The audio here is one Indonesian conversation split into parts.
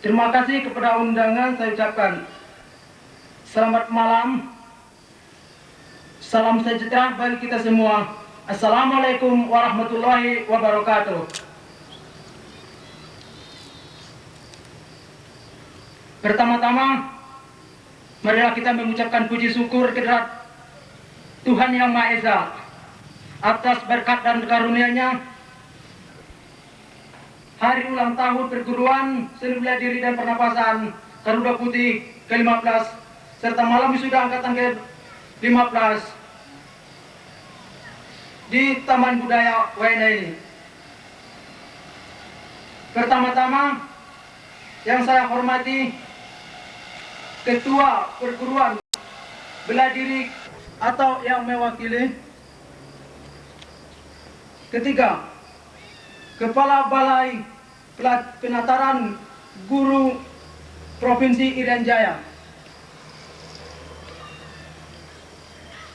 Terima kasih kepada undangan, saya ucapkan selamat malam, salam sejahtera bagi kita semua. Assalamualaikum warahmatullahi wabarakatuh. Pertama-tama, marilah kita mengucapkan puji syukur kehadirat Tuhan Yang Maha Esa atas berkat dan karunia-Nya. Hari ulang tahun perguruan seni bela diri dan pernapasan Garuda Putih ke-15 serta malam wisuda angkatan ke-15 di Taman Budaya WNA ini. Pertama-tama yang saya hormati Ketua Perguruan Bela Diri atau yang mewakili. Ketiga, Kepala Balai Penataran Guru Provinsi Irian Jaya.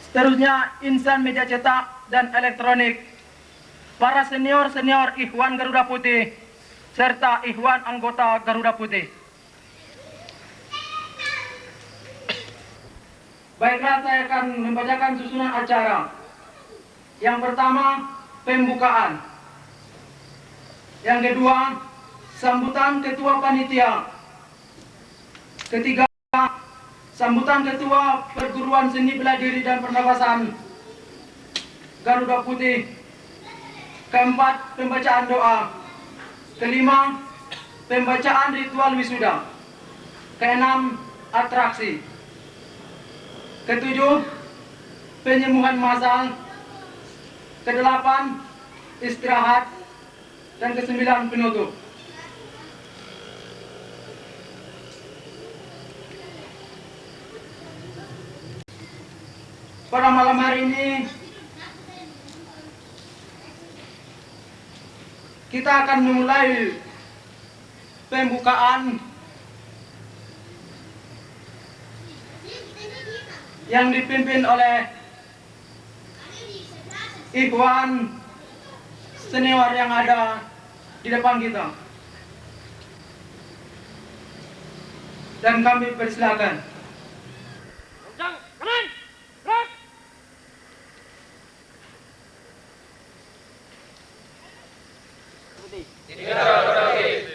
Seterusnya, insan media cetak dan elektronik, para senior-senior Ikhwan Garuda Putih, serta Ikhwan anggota Garuda Putih. Baiklah, saya akan membacakan susunan acara. Yang pertama, pembukaan. Yang kedua, sambutan Ketua Panitia. Ketiga, sambutan Ketua Perguruan Seni Bela Diri dan Pernapasan Garuda Putih. Keempat, pembacaan doa. Kelima, pembacaan ritual wisuda. Keenam, atraksi. Ketujuh, penyembuhan massal. Kedelapan, istirahat. Dan ke-9, penutup. Pada malam hari ini kita akan memulai pembukaan yang dipimpin oleh Ikhwan senior yang ada di depan kita. Dan kami persilakan. Kanan, gerak.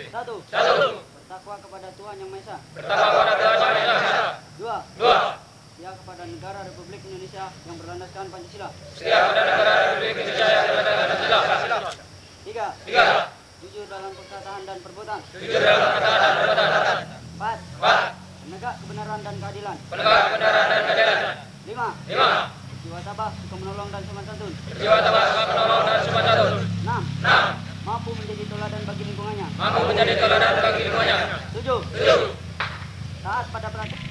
Satu. Bertakwa kepada Tuhan Yang Maha Esa. Dua. Setia kepada negara Republik Indonesia yang berlandaskan Pancasila. Tiga. Jujur dalam perkataan dan perbuatan. Empat. Menegak kebenaran dan keadilan. Lima. Berjiwa tabah, suka menolong dan sopan santun. Enam. Mampu menjadi teladan bagi lingkungannya. Tujuh. Taat pada peraturan.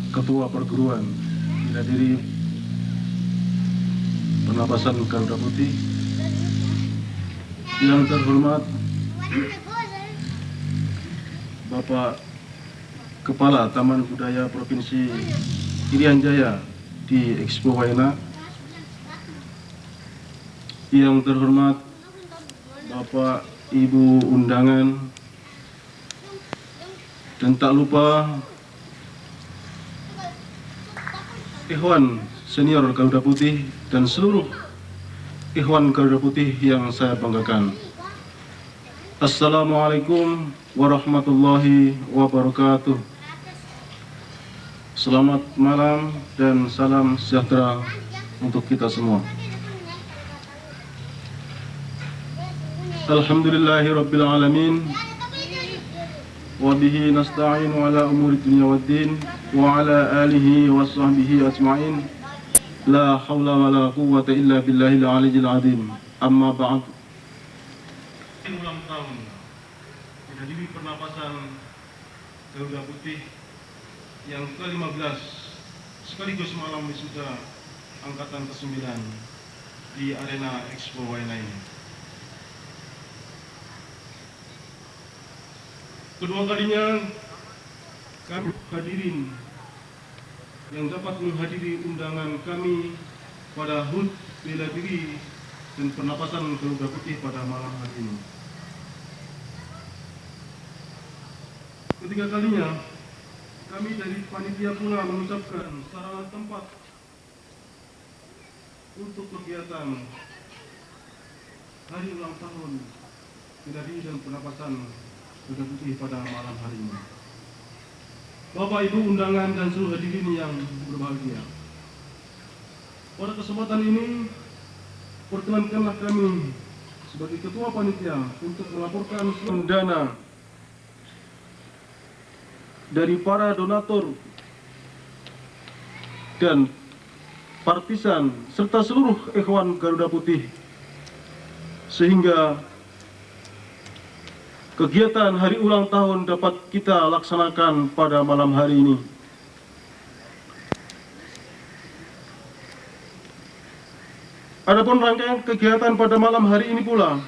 Ketua Perguruan Bela Diri Pernapasan Garuda Putih, yang terhormat Bapak Kepala Taman Budaya Provinsi Irian Jaya di Expo Waena, yang terhormat Bapak Ibu undangan, dan tak lupa Ikhwan senior Garuda Putih dan seluruh Ikhwan Garuda Putih yang saya banggakan. Assalamualaikum warahmatullahi wabarakatuh. Selamat malam dan salam sejahtera untuk kita semua. Alhamdulillahirabbil alamin. Wa bihi nasta'inu ala umuri dunya waddin wa ala alihi wa sahbihi ajma'in. La haula wa la quwwata illa billahil aliyyil azim. Amma ba'd. Ulang tahun Bela Diri Pernapasan Garuda Putih yang ke-15 sekaligus malam wisuda angkatan ke-9 di arena Expo Waena ini. Kedua kalinya kami hadirin yang dapat menghadiri undangan kami pada HUT Bela Diri dan Pernapasan Garuda Putih pada malam hari ini. Ketiga kalinya kami dari panitia pula mengucapkan sarana tempat untuk kegiatan hari ulang tahun Bela Diri dan Pernapasan Garuda Putih pada malam hari ini. Bapak Ibu undangan dan seluruh hadirin yang berbahagia, pada kesempatan ini perkenankanlah kami sebagai ketua panitia untuk melaporkan dana dari para donatur dan partisan serta seluruh ikhwan Garuda Putih, sehingga kegiatan hari ulang tahun dapat kita laksanakan pada malam hari ini. Adapun rangkaian kegiatan pada malam hari ini pula,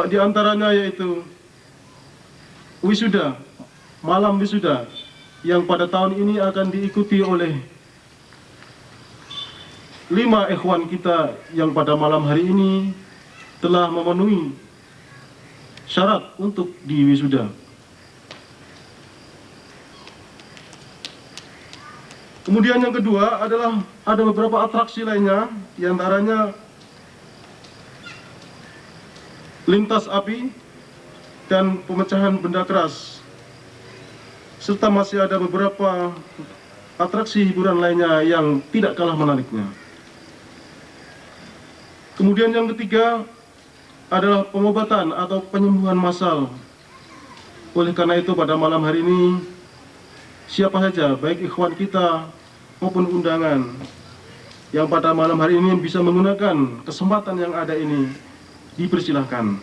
di antaranya yaitu wisuda, malam wisuda, yang pada tahun ini akan diikuti oleh 5 ikhwan kita yang pada malam hari ini telah memenuhi syarat untuk diwisuda. Kemudian yang kedua adalah ada beberapa atraksi lainnya, di antaranya lintas api dan pemecahan benda keras, serta masih ada beberapa atraksi hiburan lainnya yang tidak kalah menariknya. Kemudian yang ketiga adalah pengobatan atau penyembuhan massal. Oleh karena itu pada malam hari ini siapa saja, baik ikhwan kita maupun undangan, yang pada malam hari ini bisa menggunakan kesempatan yang ada ini, dipersilahkan.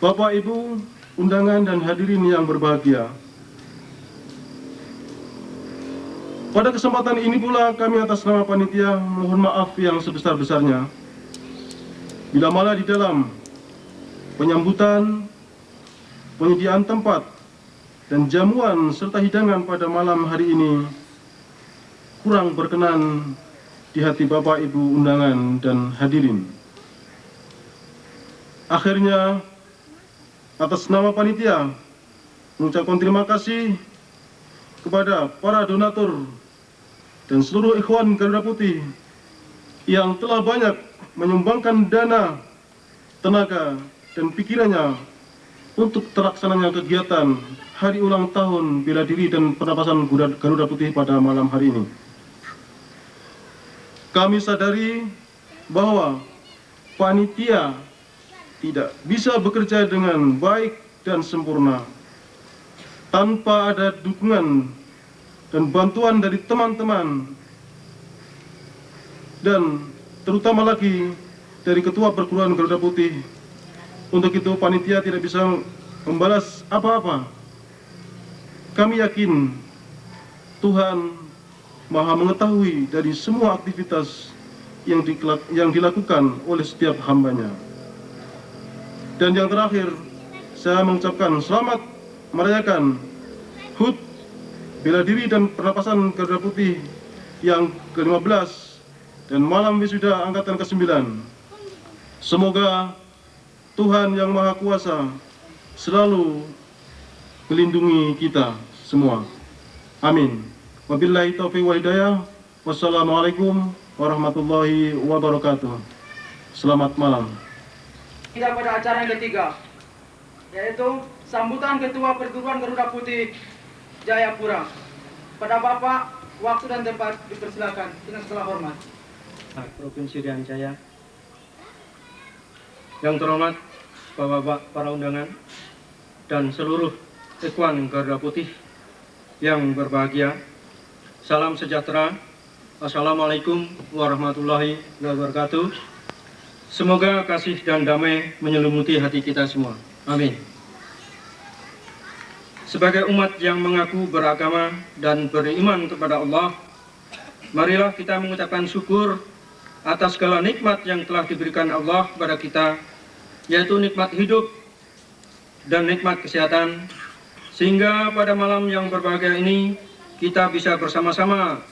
Bapak Ibu undangan dan hadirin yang berbahagia, pada kesempatan ini pula kami atas nama panitia mohon maaf yang sebesar-besarnya bila mana di dalam penyambutan, penyediaan tempat, dan jamuan serta hidangan pada malam hari ini kurang berkenan di hati Bapak Ibu undangan dan hadirin. Akhirnya atas nama panitia mengucapkan terima kasih kepada para donatur dan seluruh ikhwan Garuda Putih yang telah banyak menyumbangkan dana, tenaga, dan pikirannya untuk terlaksananya kegiatan hari ulang tahun Bela Diri dan Pernapasan Garuda Putih pada malam hari ini. Kami sadari bahwa panitia tidak bisa bekerja dengan baik dan sempurna tanpa ada dukungan dan bantuan dari teman-teman, dan terutama lagi dari Ketua Perguruan Garuda Putih Untuk itu panitia tidak bisa membalas apa-apa. Kami yakin Tuhan Maha mengetahui dari semua aktivitas yang dilakukan oleh setiap hambanya. Dan yang terakhir, saya mengucapkan selamat merayakan HUT Bela Diri dan Pernapasan Garuda Putih yang ke-15 dan malam wisuda angkatan ke-9. Semoga Tuhan yang Maha Kuasa selalu melindungi kita semua. Amin. Wabillahi taufiq wal hidayah. Wassalamualaikum warahmatullahi wabarakatuh. Selamat malam. Kita pada acara yang ketiga, yaitu sambutan Ketua Perguruan Garuda Putih Jayapura. Pada Bapak, waktu dan tempat dipersilakan dengan segala hormat. Provinsi Riau Jaya. Yang terhormat Bapak-bapak para undangan dan seluruh Ikhwan Garuda Putih yang berbahagia. Salam sejahtera. Assalamualaikum warahmatullahi wabarakatuh. Semoga kasih dan damai menyelimuti hati kita semua. Amin. Sebagai umat yang mengaku beragama dan beriman kepada Allah, marilah kita mengucapkan syukur atas segala nikmat yang telah diberikan Allah kepada kita, yaitu nikmat hidup dan nikmat kesehatan, sehingga pada malam yang berbahagia ini kita bisa bersama-sama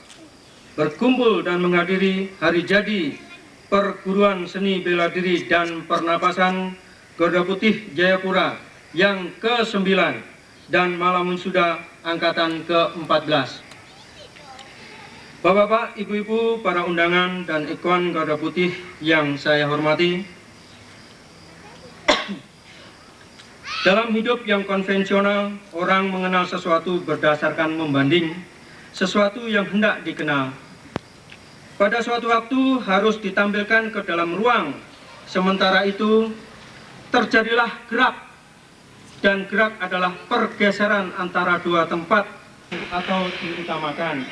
berkumpul dan menghadiri hari jadi Perguruan Seni Bela Diri dan Pernapasan Garuda Putih Jayapura yang ke-9 dan malam wisuda angkatan ke-14. Bapak-bapak, ibu-ibu, para undangan dan ikhwan Garuda Putih yang saya hormati, dalam hidup yang konvensional, orang mengenal sesuatu berdasarkan membanding sesuatu yang hendak dikenal. Pada suatu waktu harus ditampilkan ke dalam ruang, sementara itu terjadilah gerak, dan gerak adalah pergeseran antara dua tempat atau diutamakan.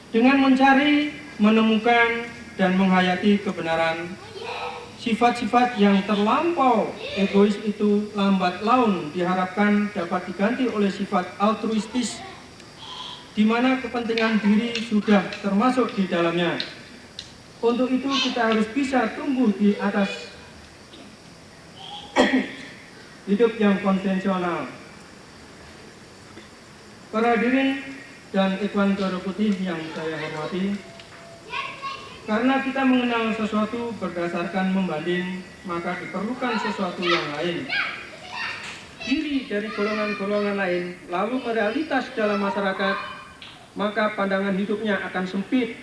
Dengan mencari, menemukan, dan menghayati kebenaran, sifat-sifat yang terlampau egois itu lambat laun diharapkan dapat diganti oleh sifat altruistis, di mana kepentingan diri sudah termasuk di dalamnya. Untuk itu kita harus bisa tumbuh di atas hidup yang konvensional. Para hadirin dan ikhwan Garuda Putih yang saya hormati, karena kita mengenal sesuatu berdasarkan membanding, maka diperlukan sesuatu yang lain. Diri dari golongan-golongan lain lalu merealitas dalam masyarakat, maka pandangan hidupnya akan sempit.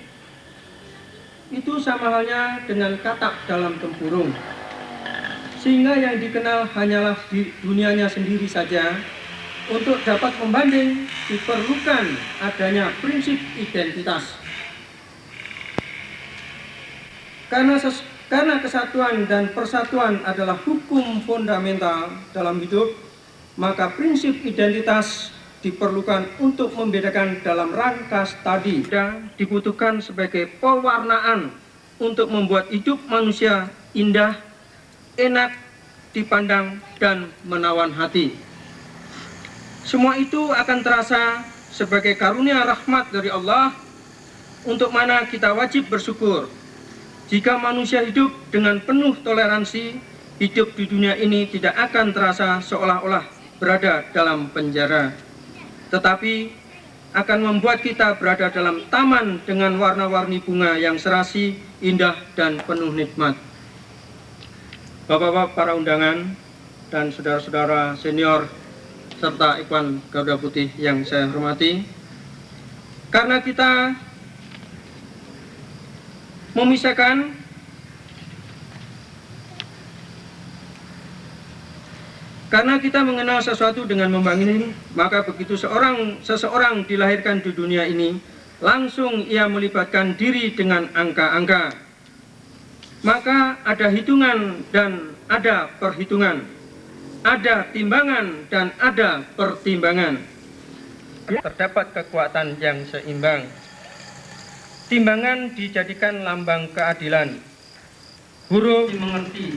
Itu sama halnya dengan katak dalam tempurung. Sehingga yang dikenal hanyalah di dunianya sendiri saja. Untuk dapat membanding, diperlukan adanya prinsip identitas. Karena kesatuan dan persatuan adalah hukum fundamental dalam hidup, maka prinsip identitas diperlukan untuk membedakan dalam rangka studi dan dibutuhkan sebagai pewarnaan untuk membuat hidup manusia indah, enak dipandang, dan menawan hati. Semua itu akan terasa sebagai karunia rahmat dari Allah, untuk mana kita wajib bersyukur. Jika manusia hidup dengan penuh toleransi, hidup di dunia ini tidak akan terasa seolah-olah berada dalam penjara, tetapi akan membuat kita berada dalam taman dengan warna-warni bunga yang serasi, indah, dan penuh nikmat. Bapak-bapak para undangan dan saudara-saudara senior serta ikhwan Garuda Putih yang saya hormati, karena kita memisahkan karena kita mengenal sesuatu dengan membanding, maka begitu seseorang dilahirkan di dunia ini, langsung ia melibatkan diri dengan angka-angka. Maka ada hitungan dan ada perhitungan, ada timbangan dan ada pertimbangan. Terdapat kekuatan yang seimbang. Timbangan dijadikan lambang keadilan. Huruf dimengerti,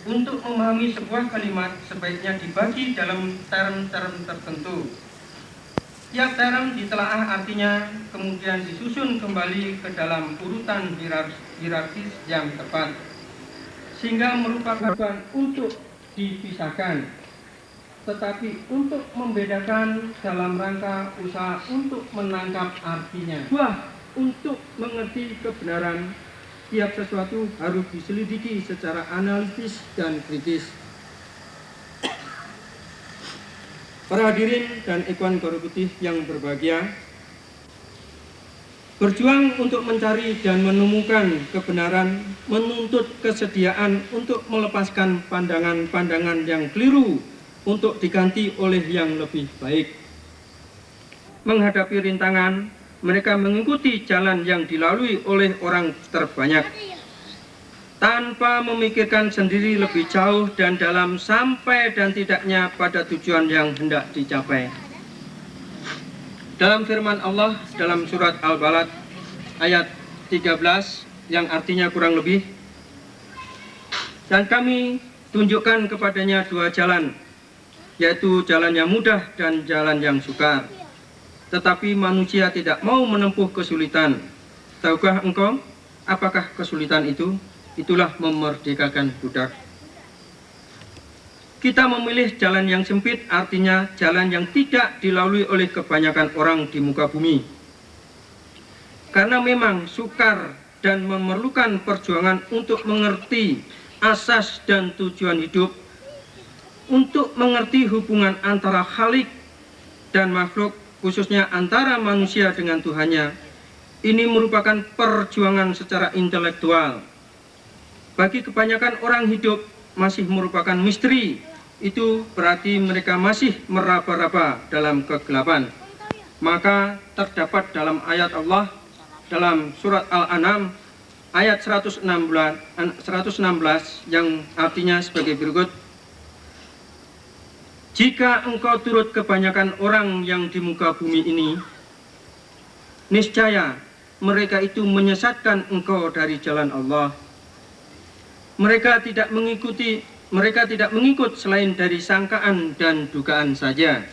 Untuk memahami sebuah kalimat sebaiknya dibagi dalam term-term tertentu. Tiap term ditelaah artinya, kemudian disusun kembali ke dalam urutan hierarkis yang tepat, sehingga merupakan untuk dipisahkan, tetapi untuk membedakan dalam rangka usaha untuk menangkap artinya. Untuk mengerti kebenaran, tiap sesuatu harus diselidiki secara analitis dan kritis. Para hadirin dan ikhwan Gora Putih yang berbahagia, berjuang untuk mencari dan menemukan kebenaran menuntut kesediaan untuk melepaskan pandangan-pandangan yang keliru untuk diganti oleh yang lebih baik. Menghadapi rintangan, mereka mengikuti jalan yang dilalui oleh orang terbanyak, tanpa memikirkan sendiri lebih jauh dan dalam sampai dan tidaknya pada tujuan yang hendak dicapai. Dalam firman Allah dalam surat Al-Balad ayat 13 yang artinya kurang lebih, dan kami tunjukkan kepadanya dua jalan, yaitu jalan yang mudah dan jalan yang sukar. Tetapi manusia tidak mau menempuh kesulitan. Tahukah engkau apakah kesulitan itu? Itulah memerdekakan budak. Kita memilih jalan yang sempit, artinya jalan yang tidak dilalui oleh kebanyakan orang di muka bumi. Karena memang sukar dan memerlukan perjuangan untuk mengerti asas dan tujuan hidup, untuk mengerti hubungan antara Khalik dan makhluk, khususnya antara manusia dengan Tuhannya. Ini merupakan perjuangan secara intelektual. Bagi kebanyakan orang, hidup masih merupakan misteri. Itu berarti mereka masih meraba-raba dalam kegelapan. Maka terdapat dalam ayat Allah dalam surat Al-An'am ayat 116 yang artinya sebagai berikut: jika engkau turut kebanyakan orang yang di muka bumi ini, niscaya mereka itu menyesatkan engkau dari jalan Allah. Mereka tidak mengikut selain dari sangkaan dan dugaan saja,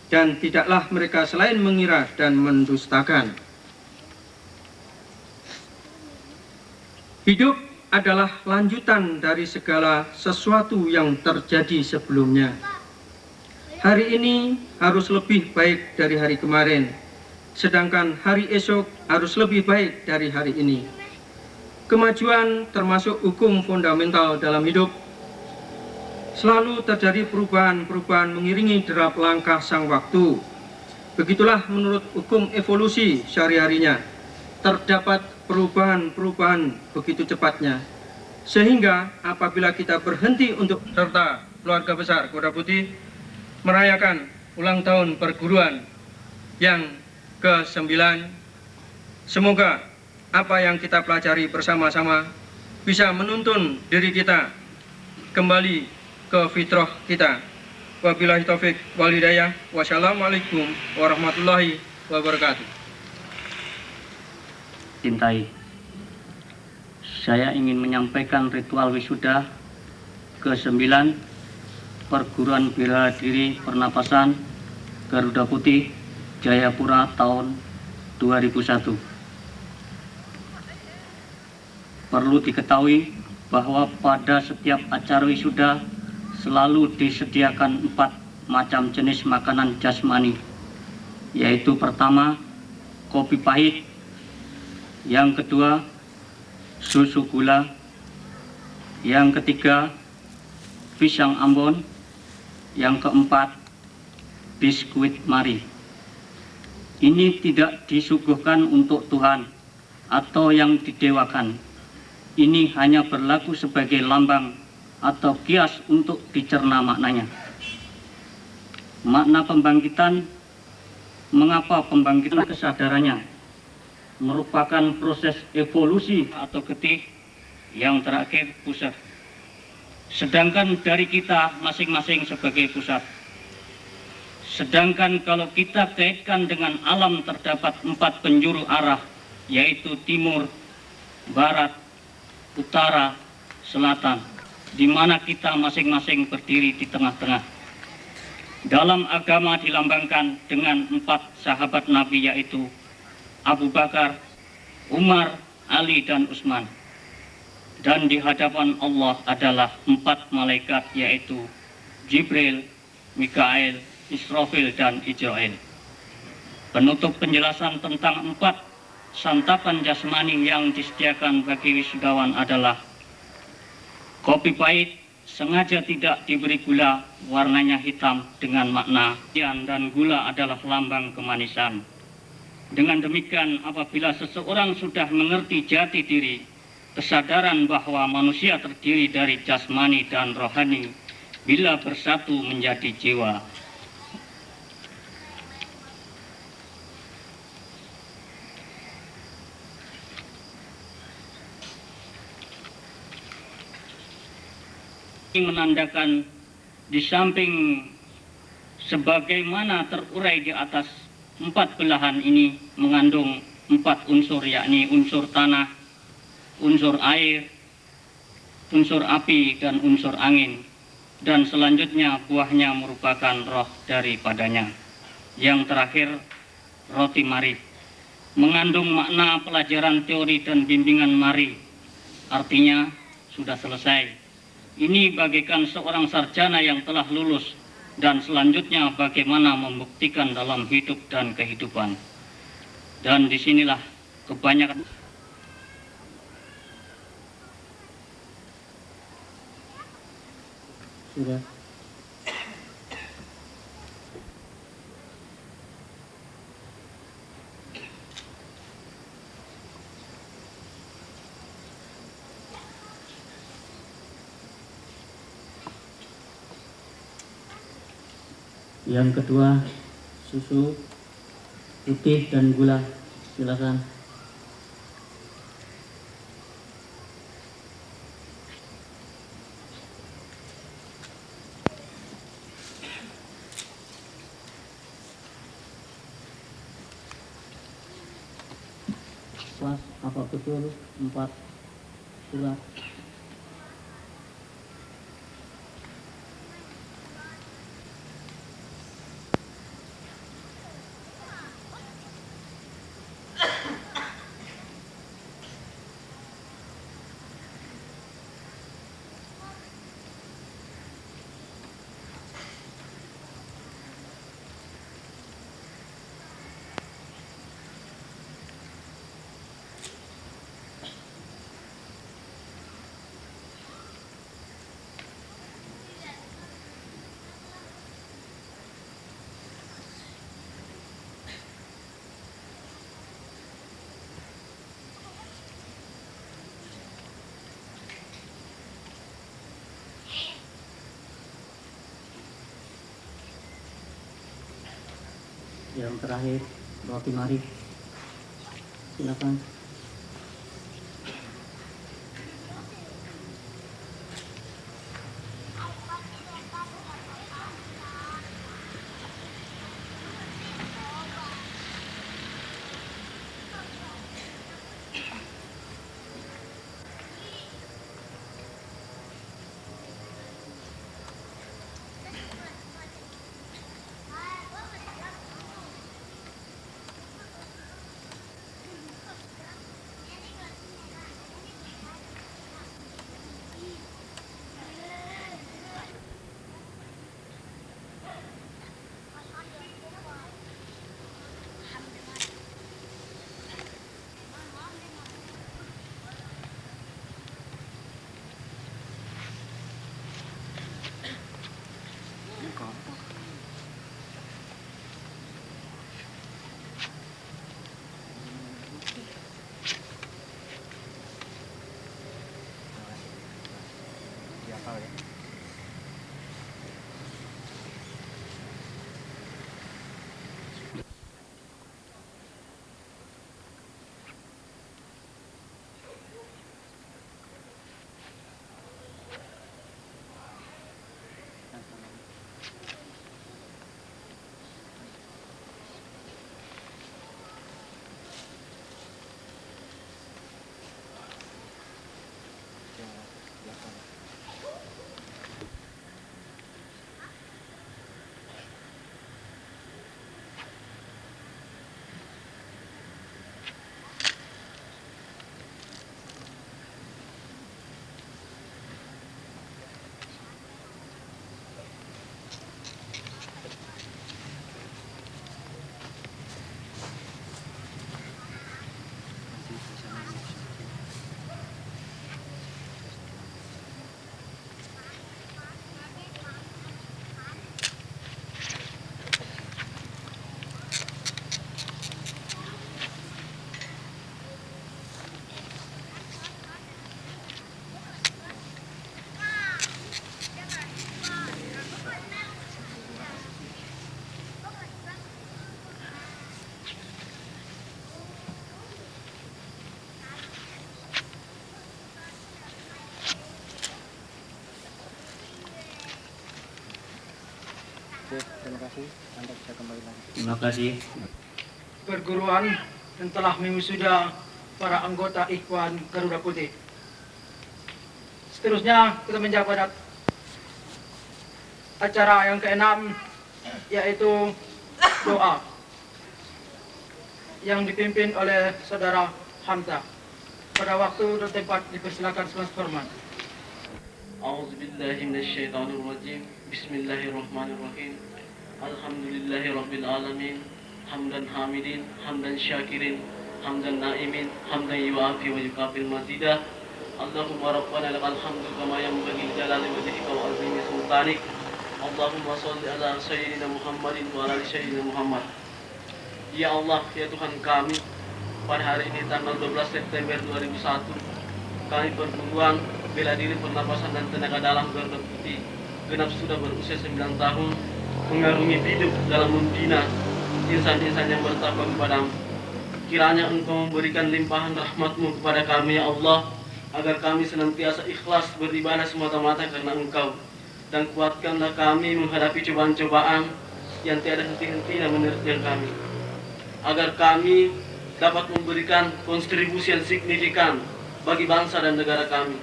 dan tidaklah mereka selain mengira dan mendustakan. Hidup adalah lanjutan dari segala sesuatu yang terjadi sebelumnya. Hari ini harus lebih baik dari hari kemarin, sedangkan hari esok harus lebih baik dari hari ini. Kemajuan termasuk hukum fundamental dalam hidup. Selalu terjadi perubahan-perubahan mengiringi derap langkah sang waktu. Begitulah menurut hukum evolusi sehari-harinya. Terdapat perubahan-perubahan begitu cepatnya, sehingga apabila kita berhenti untuk serta keluarga besar Gora Putih merayakan ulang tahun perguruan yang ke-9, semoga apa yang kita pelajari bersama-sama bisa menuntun diri kita kembali ke fitrah kita. Wabillahi taufik wal hidayah. Wassalamualaikum warahmatullahi wabarakatuh. Cintai, saya ingin menyampaikan ritual wisuda ke-9 Perguruan Bela Diri Pernapasan Garuda Putih Jayapura tahun 2001. Perlu diketahui bahwa pada setiap acara wisuda selalu disediakan 4 macam jenis makanan jasmani, yaitu pertama, kopi pahit, yang kedua, susu gula, yang ketiga, pisang Ambon, yang keempat, biskuit mari. Ini tidak disuguhkan untuk Tuhan atau yang didewakan. Ini hanya berlaku sebagai lambang atau kias untuk dicerna maknanya. Makna pembangkitan, mengapa pembangkitan kesadarannya merupakan proses evolusi atau getih yang terakhir pusat. Sedangkan dari kita masing-masing sebagai pusat. Sedangkan kalau kita kaitkan dengan alam terdapat 4 penjuru arah, yaitu timur, barat, utara, selatan. di mana kita masing-masing berdiri di tengah-tengah. Dalam agama dilambangkan dengan 4 sahabat Nabi, yaitu Abu Bakar, Umar, Ali, dan Utsman. Dan di hadapan Allah adalah 4 malaikat, yaitu Jibril, Mikail, Israfil, dan Israel. Penutup penjelasan tentang 4 santapan jasmani yang disediakan bagi wisudawan adalah kopi pahit, sengaja tidak diberi gula, warnanya hitam dengan makna dan gula adalah lambang kemanisan. Dengan demikian, apabila seseorang sudah mengerti jati diri, kesadaran bahwa manusia terdiri dari jasmani dan rohani, bila bersatu menjadi jiwa. Menandakan di samping sebagaimana terurai di atas 4 belahan ini mengandung 4 unsur, yakni unsur tanah, unsur air, unsur api, dan unsur angin. Dan selanjutnya buahnya merupakan roh daripadanya. Yang terakhir, roti mari, mengandung makna pelajaran teori dan bimbingan mari. Artinya sudah selesai. Ini bagaikan seorang sarjana yang telah lulus, dan selanjutnya bagaimana membuktikan dalam hidup dan kehidupan. Dan disinilah kebanyakan Sudah. Yang kedua, susu putih dan gula. Silakan. Pas apa betul 4 gula? Yang terakhir, roti mari. Silakan. Terima kasih. Perguruan yang telah mewisuda para anggota Ikhwan Garuda Putih. Seterusnya kita menjawab pada acara yang keenam, yaitu doa yang dipimpin oleh Saudara Hamzah. Pada waktu dan tempat dipersilakan sekelas hormat. A'udzubillahi minasyaitonirrajim. Bismillahirrahmanirrahim. Alhamdulillahirabbil alamin. Hamdan hamidin, hamdan syakirin, hamdan naimin, hamdan yu'afi wa yukafil mazidah. Allahumma rabbana lakal hamdu kama yanbaghi li jalali wajhika wa azimi sultanik. Allahumma shalli ala sayyidina Muhammadin wa ala ali sayyidina Muhammad. Ya Allah, ya Tuhan kami, pada hari ini tanggal 12 September 2001, kami perguruan bela diri pernapasan dan tenaga dalam Garuda Putih genap sudah berusia 9 tahun, mengarungi hidup dalam membina insan-insan yang bertakwa kepadamu. Kiranya Engkau memberikan limpahan rahmat-Mu kepada kami, ya Allah, agar kami senantiasa ikhlas beribadah semata-mata karena Engkau, dan kuatkanlah kami menghadapi cobaan-cobaan yang tiada henti-hentinya menerjang kami, agar kami dapat memberikan kontribusi yang signifikan bagi bangsa dan negara kami.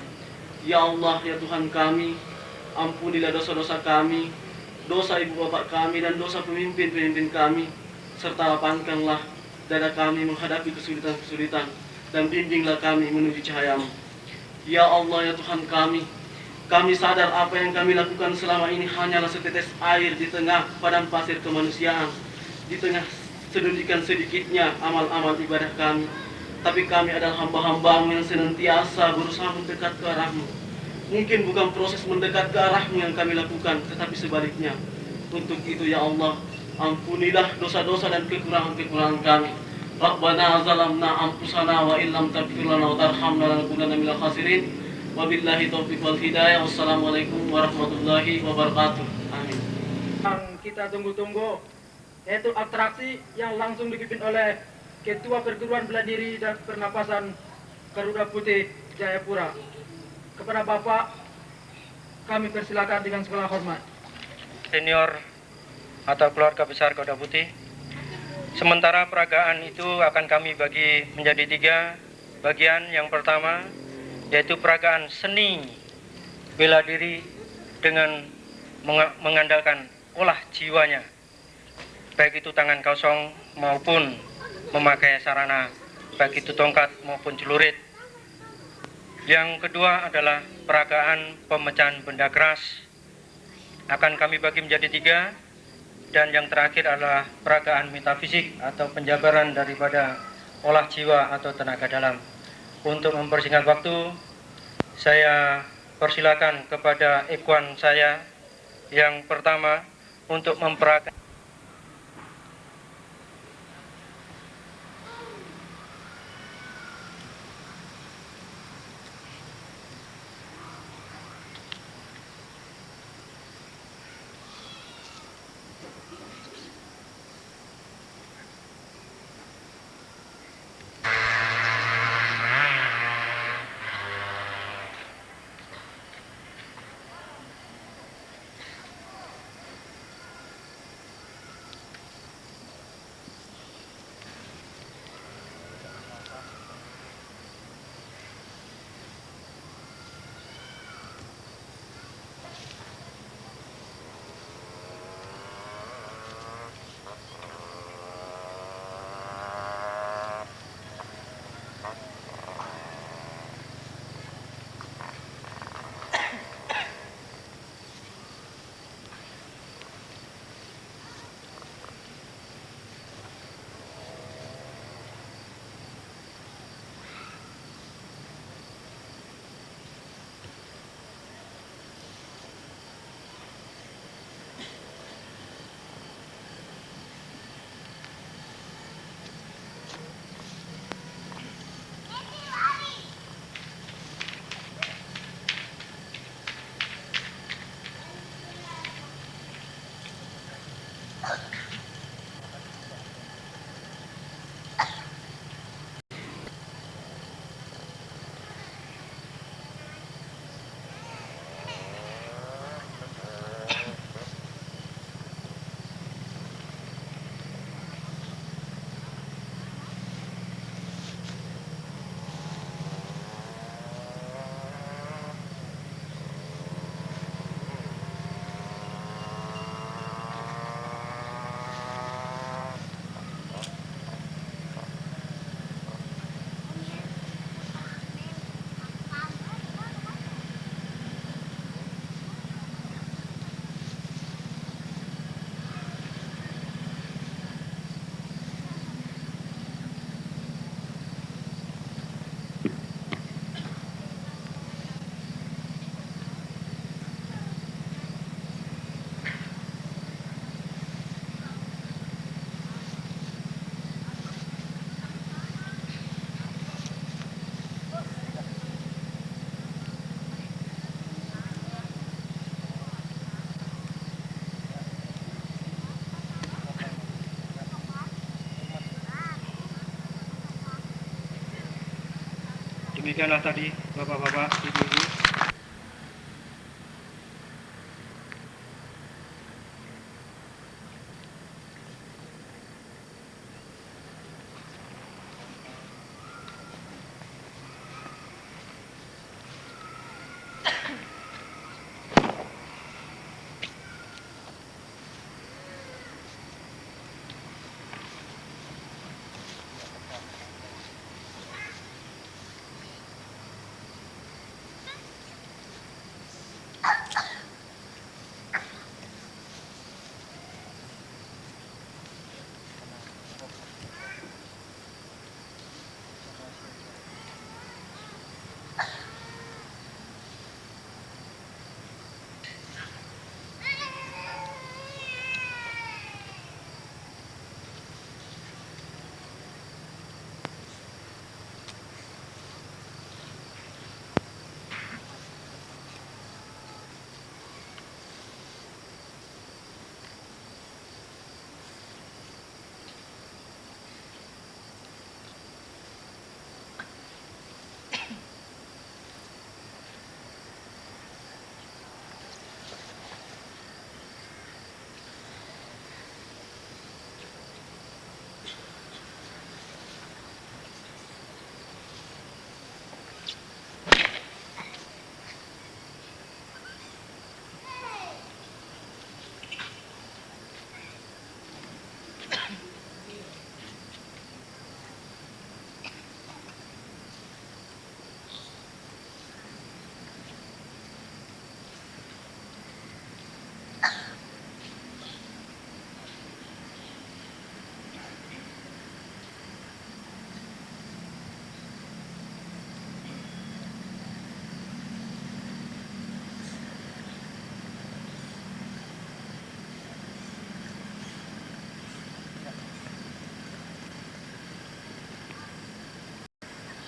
Ya Allah, ya Tuhan kami, ampunilah dosa-dosa kami, dosa ibu bapak kami, dan dosa pemimpin-pemimpin kami, serta lapangkanlah dada kami menghadapi kesulitan-kesulitan, dan bimbinglah kami menuju cahaya-Mu. Ya Allah, ya Tuhan kami sadar apa yang kami lakukan selama ini hanyalah setetes air di tengah padang pasir kemanusiaan, di tengah sedemikian sedikitnya amal-amal ibadah kami. Tapi kami adalah hamba-hamba-Mu yang senantiasa berusaha mendekat ke arah-Mu. Mungkin bukan proses mendekat ke arah-Mu yang kami lakukan, tetapi sebaliknya. Untuk itu ya Allah, ampunilah dosa-dosa dan kekurangan-kekurangan kami. Rabbana zalamna anfusana wa illam taghfir lana wa tarhamna lanakunanna minal khasirin. Wabillahi taufiq wal hidayah. Wassalamualaikum warahmatullahi wabarakatuh. Amin. Yang kita tunggu-tunggu, yaitu atraksi yang langsung dipimpin oleh Ketua Perguruan Bela Diri dan Pernapasan Garuda Putih Jayapura. Kepada Bapak, kami persilakan dengan segala hormat. Senior atau keluarga besar Garuda Putih. Sementara peragaan itu akan kami bagi menjadi 3 bagian. Yang pertama yaitu peragaan seni bela diri dengan mengandalkan olah jiwanya, baik itu tangan kosong maupun memakai sarana, baik itu tongkat maupun celurit. Yang kedua adalah peragaan pemecahan benda keras, akan kami bagi menjadi 3. Dan yang terakhir adalah peragaan metafisik atau penjabaran daripada olah jiwa atau tenaga dalam. Untuk mempersingkat waktu, saya persilakan kepada ikhwan saya yang pertama untuk memperagakan. demikianlah tadi Bapak-bapak, Ibu-ibu.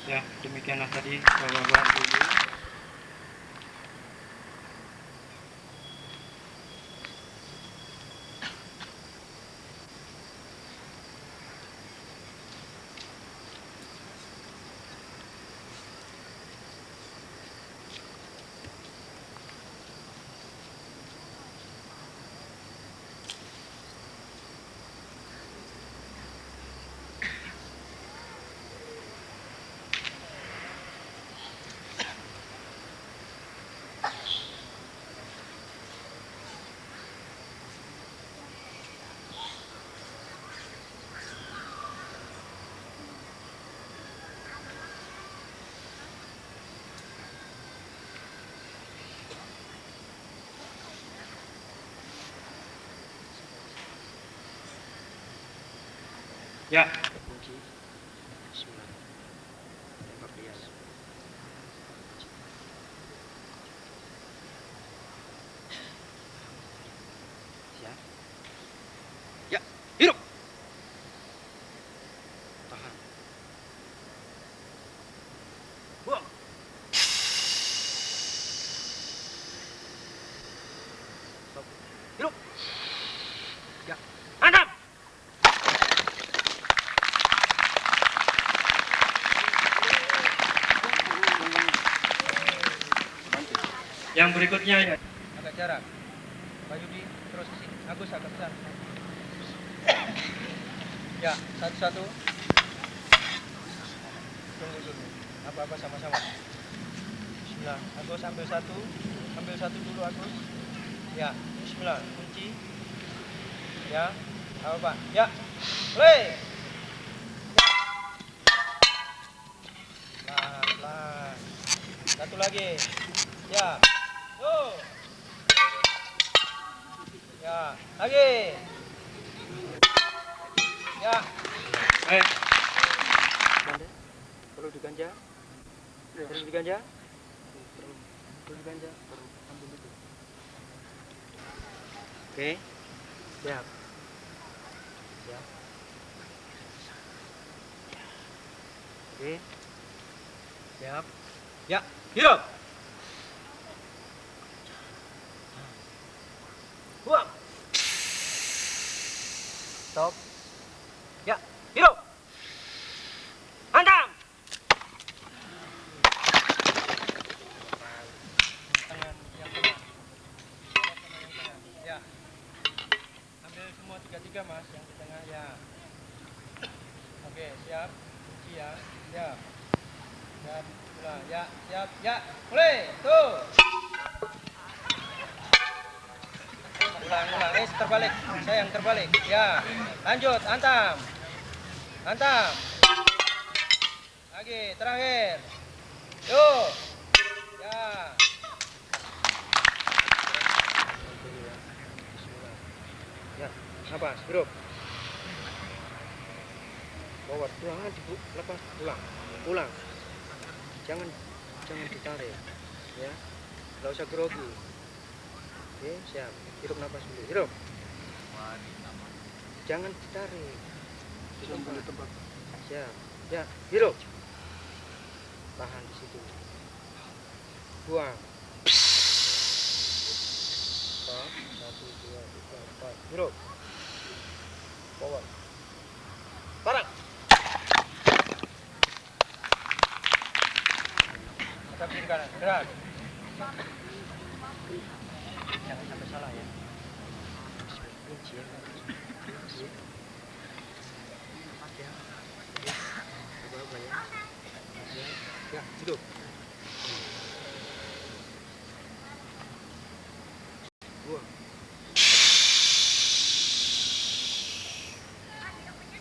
Ya, demikianlah tadi Bapak-bapak, Ibu. Ya. Ya, hidup. Tahan. Buang. Stop. Hidup. Ya. Hantam. Yang berikutnya ya. Agak jarak. Pak Yudi terus ke sini. Agus agak besar. Ya, satu-satu. Tunggu dulu. Apa-apa sama-sama. Bismillah. Agus ambil satu. Ambil satu dulu Agus. Ya, bismillah. Kunci. Ya. Apa Pak? Ya. Play. Pelan-pelan. Satu lagi. Ya. Tuh. Ya, lagi. Ya. Perlu diganja. Perlu diganja. Perlu diganja. Ambil itu. Oke. Siap. Siap. Oke. Siap. Ya, hidup. Buang. Stop. Ya, hidup. Hantam. siap. Kunci ya. Siap. Dan mulai. Ya, siap. Ya, mulai. Tuh. Ulang. Terbalik. Sayang terbalik. Ya. Lanjut, hantam. Hantam. Lagi, terakhir. Yuk. Ya. Ya, napas, grup. Forward, ulangan, lepas, ulang. Jangan ditarik. Ya. Enggak usah grogi. Oke, siap. Hirup napas dulu. Hirup. Jangan ditarik. Siap. Ya, hirup. Tahan di situ. Buang. Stop. 1, 2, 3, 4. Hirup. Forward. Parang. Tetap kiri kanan. Gerak. Jangan sampai salah ya. Kunci ya. Ya, hidup. Buang.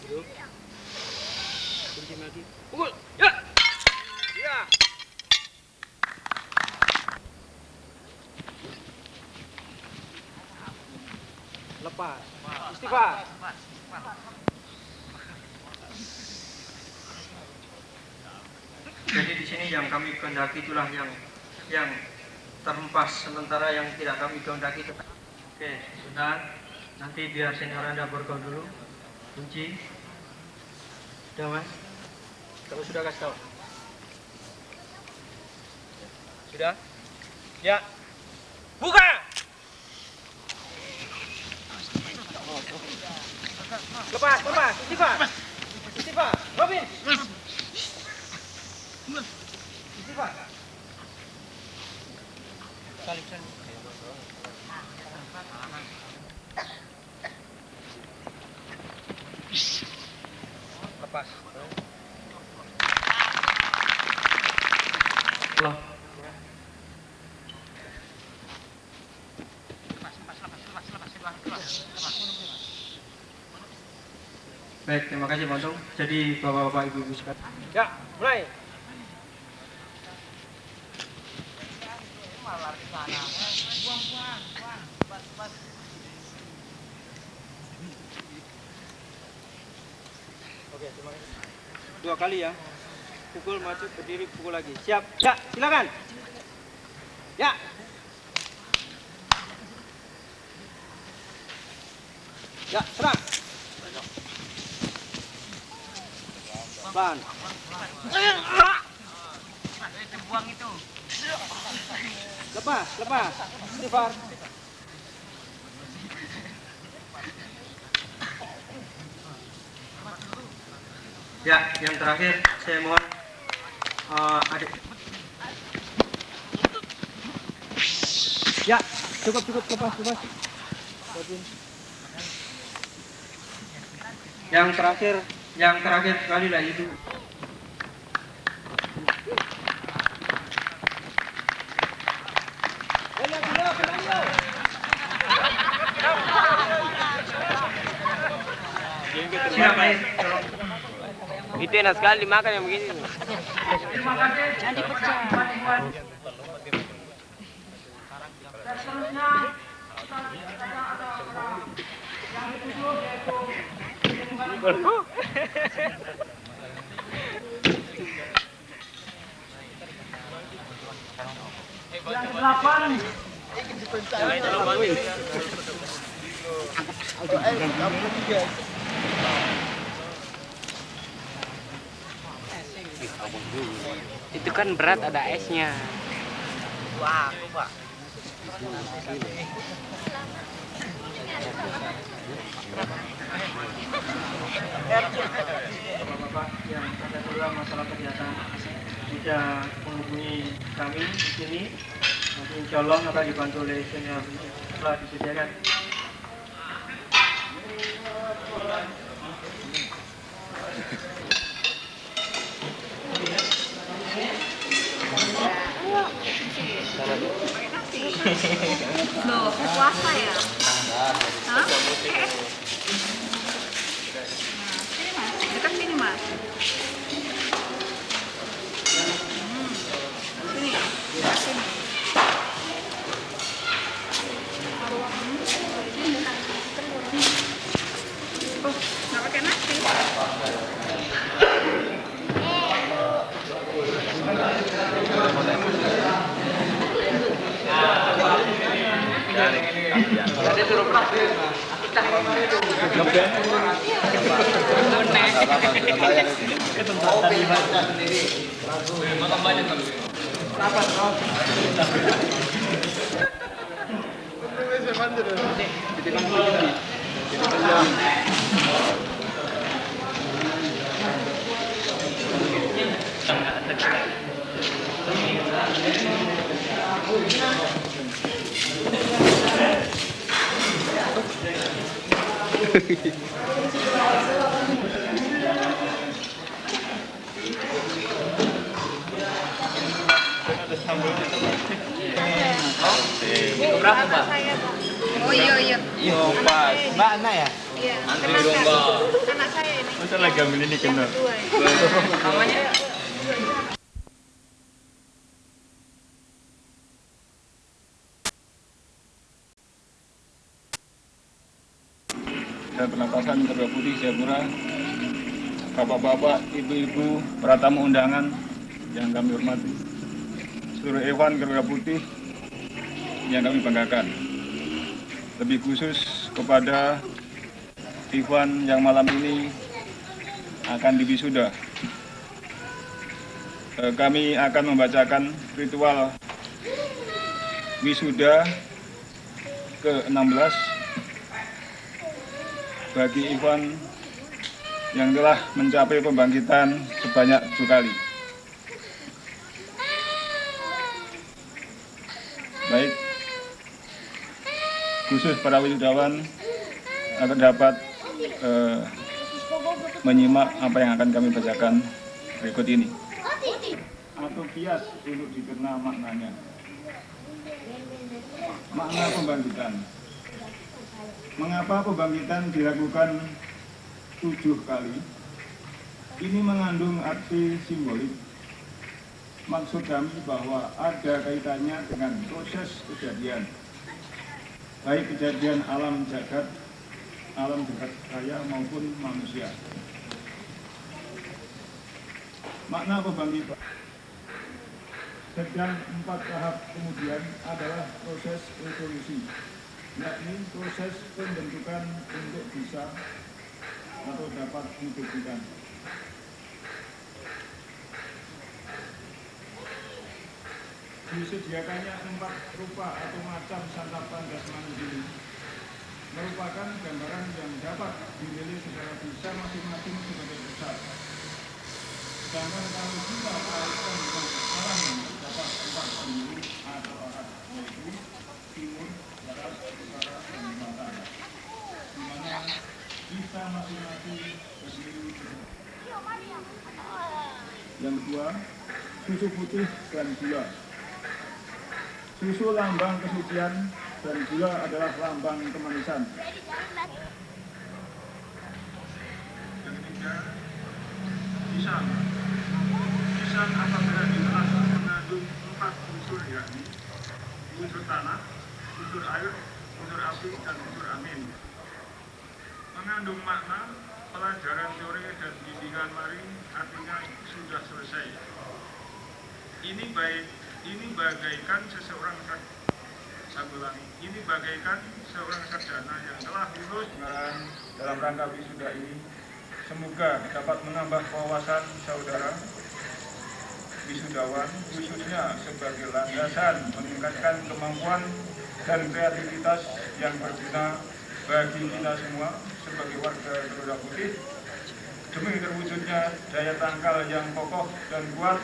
Hidup. Kunci lagi. Pukul. Ya. Ya. Lepas. Istighfar. Jadi di sini yang kami kehendaki itulah yang terhempas, sementara yang tidak kami kehendaki. Oke, sudah. Nanti biar senior Anda bergaul dulu. Kunci. Sudah, Mas? Kalau sudah kasih tahu. Sudah? Ya. Buka. Lepas. Istighfar. Robin. Istighfar. Salib. Lepas. Loh. Baik, terima kasih Bang Tung. Jadi Bapak-bapak, Ibu-ibu sekalian. Ya, mulai. Oke, terima kasih. 2 kali ya. Pukul, maju, berdiri, pukul lagi. Siap. Ya, silakan. Ya. Ya, serang. Pelan. Buang itu. Lepas. Istighfar. Ya, yang terakhir saya mohon adik. Ya, cukup lepas. Yang terakhir sekali lah itu. Siapa ini? Itu enak sekali dimakan yang begini. Terima kasih. Jangan dipecah. Dan seterusnya ada yang ketujuh yaitu yang ke-8 Itu kan berat, ada esnya. Wah, coba. Bapak-bapak yang ada dalam masalah kegiatan bisa menghubungi kami di sini. Nanti insya Allah akan dibantu oleh senior setelah disediakan. Loh, puasa ya? Hah? Sini mas, dekat sini mas. Sini, dekat sini. Oh, nggak pakai nasi. Berapa, Mbak? Oh iya. Iya, pas. Mbak Ana ya? Iya. Antri dong, Mbak. Anak saya ini. Masa lagi ambil ini kena? Namanya? Dan pernapasan Garuda Putih Jayapura, bapak-bapak, ibu-ibu, para tamu undangan yang kami hormati, seluruh Evan Garuda Putih yang kami banggakan, lebih khusus kepada Ivan yang malam ini akan diwisuda. Kami akan membacakan ritual wisuda ke-16 bagi Ivan yang telah mencapai pembangkitan sebanyak 7 kali. Baik, khusus para wisudawan agar dapat menyimak apa yang akan kami bacakan berikut ini. Atau bias untuk dikenal maknanya. Makna pembangkitan. Mengapa pembangkitan dilakukan 7 kali? Ini mengandung arti simbolik. Maksud kami bahwa ada kaitannya dengan proses kejadian, baik kejadian alam jagat raya maupun manusia. Makna pembangkitan. Sedang 4 tahap kemudian adalah proses evolusi, yakni proses pembentukan untuk bisa atau dapat dibuktikan. Disediakannya 4 rupa atau macam santapan jasmani ini merupakan gambaran yang dapat dinilai secara bisa masing-masing sebagai pusat. Sedangkan kalau kita kaitkan dengan alam yang terdapat 4 penjuru atau arah, yaitu timur, barat, utara, dan selatan, di mana kita masing-masing berdiri. Yang kedua, susu putih dan gula. Susu lambang kesucian dan gula adalah lambang kemanisan. Yang ketiga, pisang. Pisang apabila diolah mengandung 4 unsur, yakni unsur tanah, unsur air, unsur api, dan unsur angin. Mengandung makna pelajaran teori dan bimbingan mari, artinya sudah selesai. Ini bagaikan seorang sarjana yang telah lulus dalam rangka wisuda ini. Semoga dapat menambah wawasan saudara wisudawan, khususnya sebagai landasan meningkatkan kemampuan dan kreativitas yang berguna bagi kita semua sebagai warga Garuda Putih, demi terwujudnya daya tangkal yang kokoh dan kuat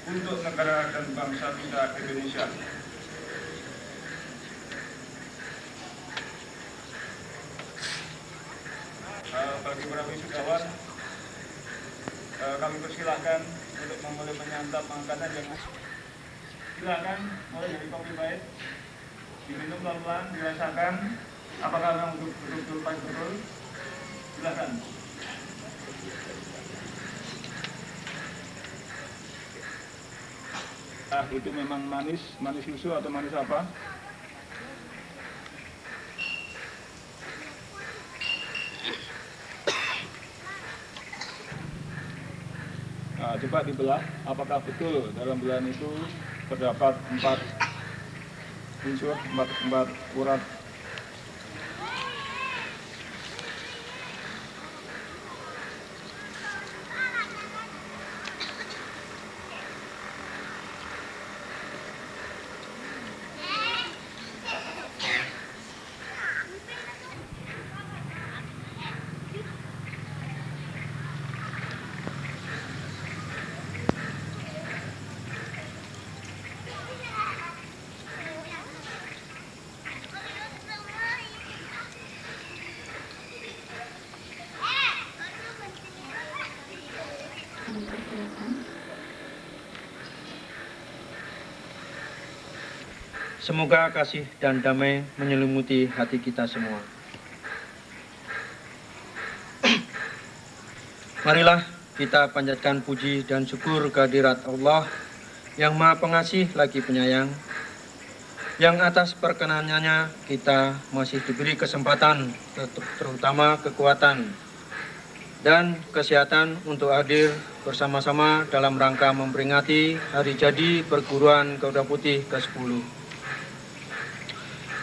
untuk negara dan bangsa kita Indonesia. Bagi para wisudawan, kami persilahkan untuk memulai menyantap makanan yang silakan mulai dari kopi pahit, Diminum pelan-pelan, dirasakan apakah memang betul-betul pahit betul. Silakan. Itu memang manis susu atau manis apa? Nah, coba dibelah, apakah betul dalam belahan itu terdapat 4 unsur, 4 urat. Semoga kasih dan damai menyelimuti hati kita semua. Marilah kita panjatkan puji dan syukur kehadirat Allah yang Maha Pengasih lagi Penyayang, yang atas perkenanannya kita masih diberi kesempatan, terutama kekuatan dan kesehatan untuk hadir bersama-sama dalam rangka memperingati hari jadi perguruan Garuda Putih ke-10.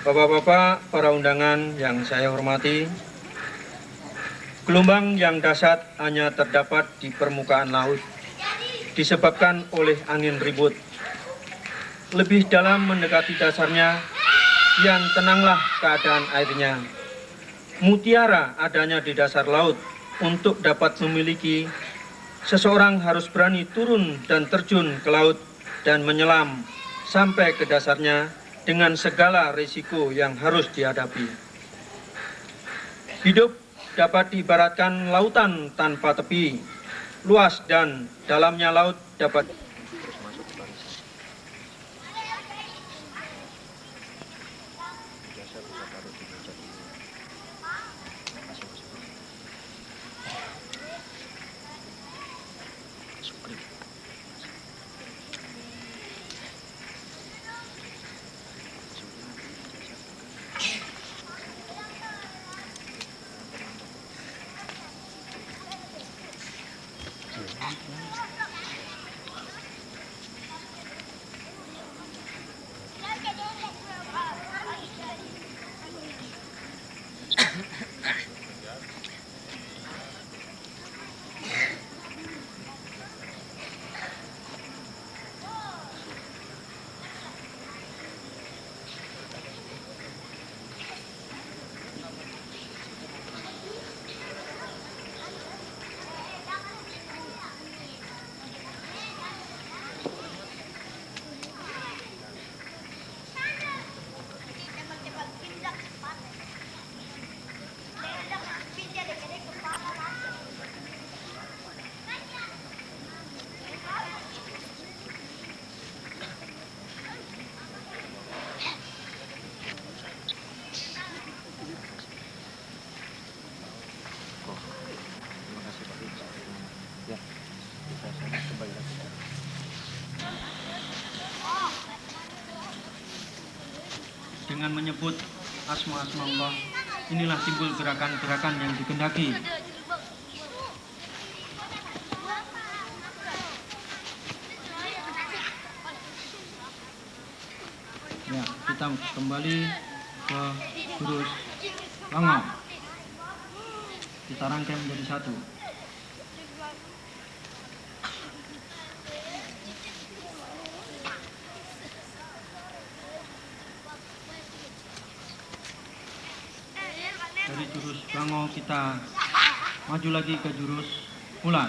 Bapak-bapak, para undangan yang saya hormati, gelombang yang dahsyat hanya terdapat di permukaan laut, disebabkan oleh angin ribut. Lebih dalam mendekati dasarnya, kian tenanglah keadaan airnya. Mutiara adanya di dasar laut. Untuk dapat memiliki, seseorang harus berani turun dan terjun ke laut dan menyelam sampai ke dasarnya dengan segala risiko yang harus dihadapi. Hidup dapat diibaratkan lautan tanpa tepi, luas dan dalamnya laut dapat dengan menyebut asma-asma Allah. Inilah simbol gerakan-gerakan yang dikehendaki. Ya, kita kembali ke jurus bangau. Kita rangkai menjadi satu. Dari jurus bangau kita maju lagi ke jurus ular.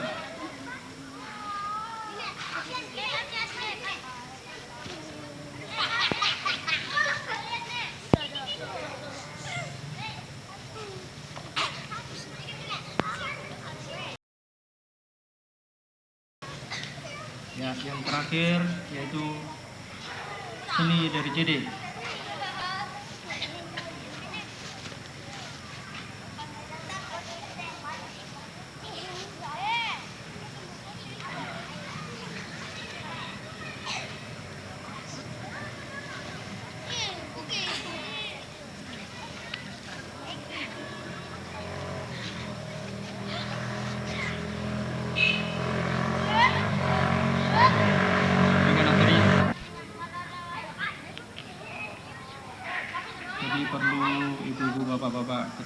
Ya, yang terakhir yaitu seni dari JD.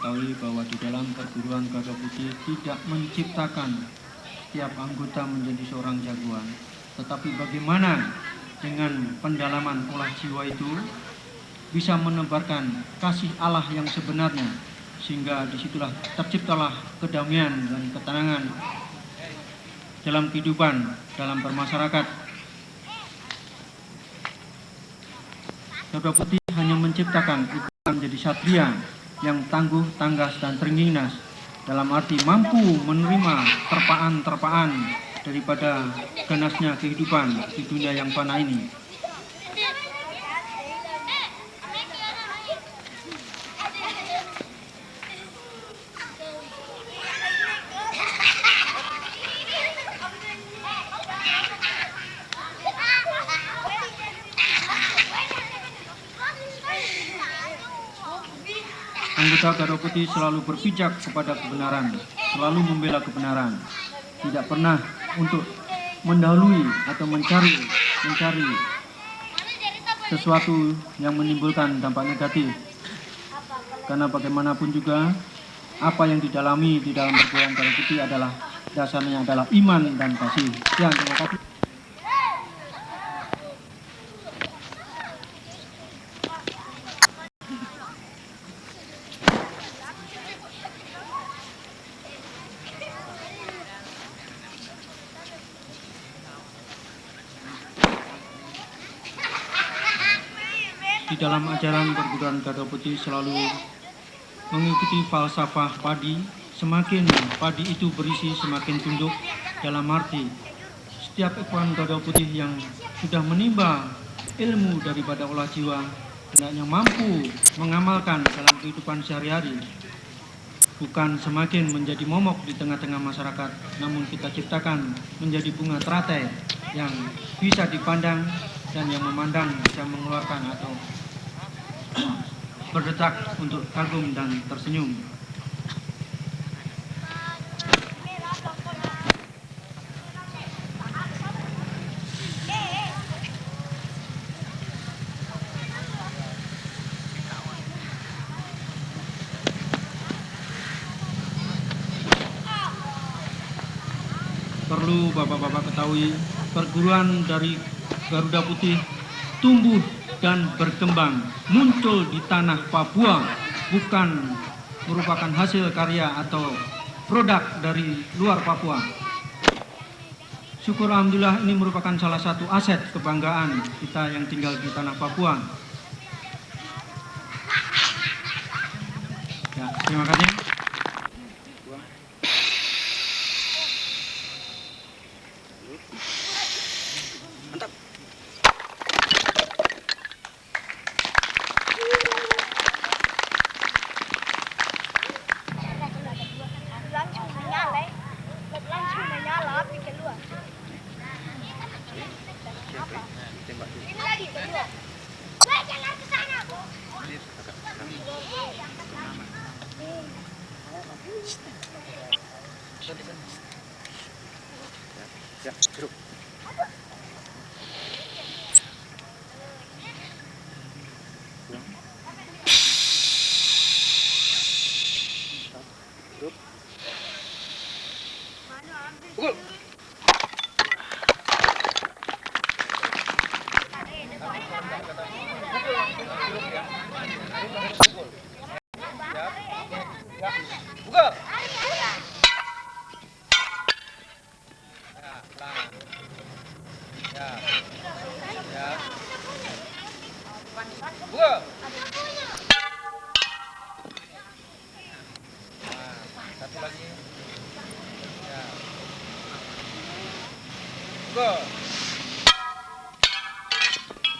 ketahui bahwa di dalam perguruan Garuda Putih tidak menciptakan setiap anggota menjadi seorang jagoan, tetapi bagaimana dengan pendalaman olah jiwa itu bisa menebarkan kasih Allah yang sebenarnya, sehingga disitulah terciptalah kedamaian dan ketenangan dalam kehidupan, dalam bermasyarakat. Garuda Putih hanya menciptakan Ipang menjadi satria yang tangguh, tanggas, dan teringinas, dalam arti mampu menerima terpaan-terpaan daripada ganasnya kehidupan di dunia yang fana ini. Anggota Garuda Putih selalu berpijak kepada kebenaran, selalu membela kebenaran, tidak pernah untuk mendahului atau mencari sesuatu yang menimbulkan dampak negatif. Karena bagaimanapun juga apa yang didalami di dalam perguruan Garuda Putih adalah dasarnya adalah iman dan kasih. Sekian, terima kasih. Di dalam ajaran perguruan Garuda Putih selalu mengikuti falsafah padi. Semakin padi itu berisi, semakin tunduk. Dalam arti setiap ekwan Garuda Putih yang sudah menimba ilmu daripada olah jiwa hendaknya mampu mengamalkan dalam kehidupan sehari-hari, bukan semakin menjadi momok di tengah-tengah masyarakat, namun kita ciptakan menjadi bunga teratai yang bisa dipandang dan yang memandang bisa mengeluarkan atau berdetak untuk kagum dan tersenyum. Perlu Bapak-Bapak ketahui, perguruan dari Garuda Putih tumbuh dan berkembang, muncul di tanah Papua, bukan merupakan hasil karya atau produk dari luar Papua. Syukur alhamdulillah, ini merupakan salah satu aset kebanggaan kita yang tinggal di tanah Papua. Ya, terima kasih.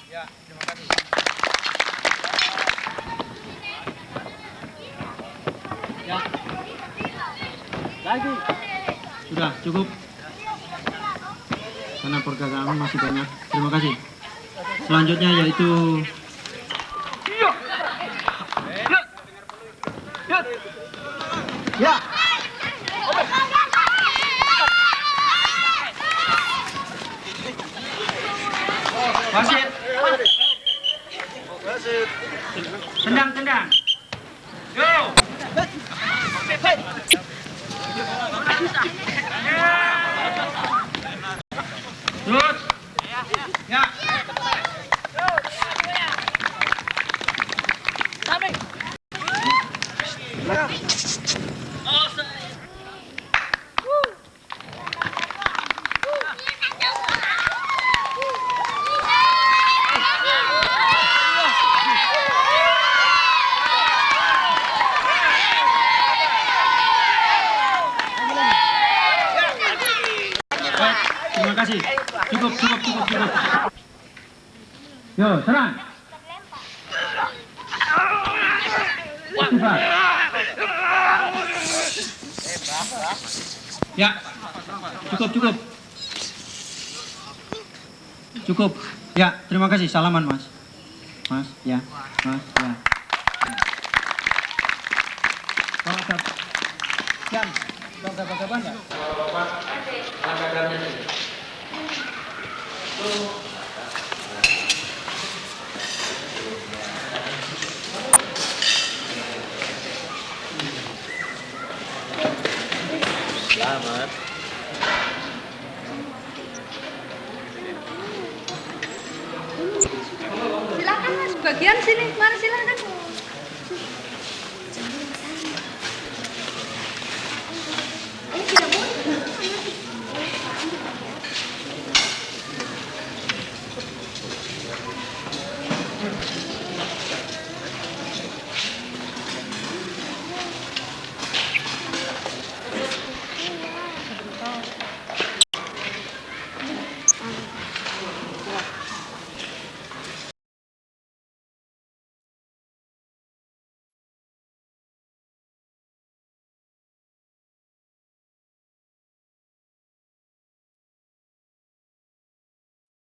Ya, terima kasih. Ya. Lagi. Sudah cukup, karena perkataan masih banyak. Terima kasih. Selanjutnya yaitu ya. Wasit. Tendang. Go. kasih. Cukup. Yo, serang. Istighfar. Ya, cukup. Ya, terima kasih. Salaman, Mas. Mas, ya. Kalau ada jam, gabah enggak? Selamat. Silakan Mas, bagian sini. Mari silakan. Ini tidak boleh.